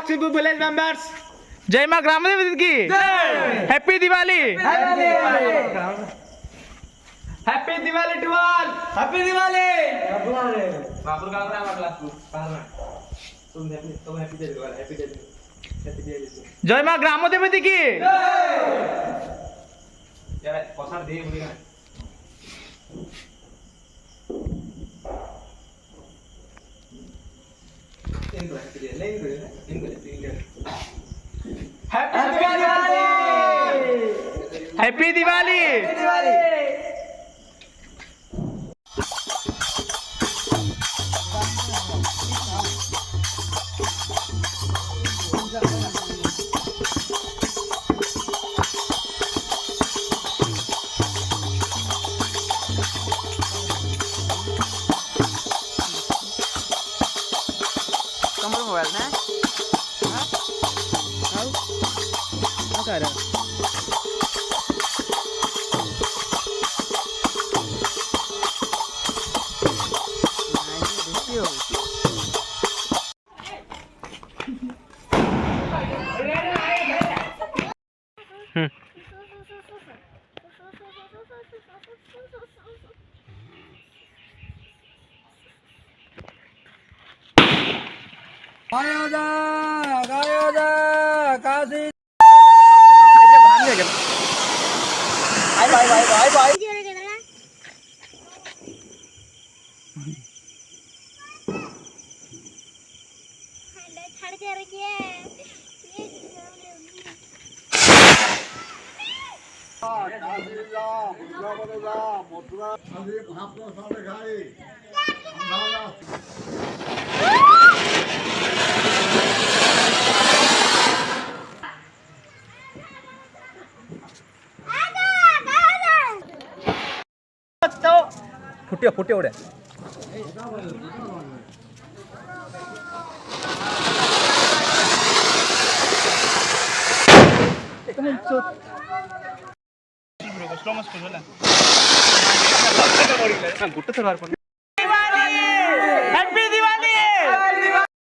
Simple village members. जय मां ग्राम देवी की happy Diwali Happy Diwali to all. Happy Diwali. मापुर का ग्राम क्लास बाहर में तुम हैप्पी दे दो हैप्पी दे दो जय मां ग्राम देवी की यार पसार दे मुझे ना इनको हैप्पी दे ले इनको Happy Diwali. Happy Diwali Kamu mobil na? Apa ada? फुटिया फुटिया उड़े गुट्टे थोड़ा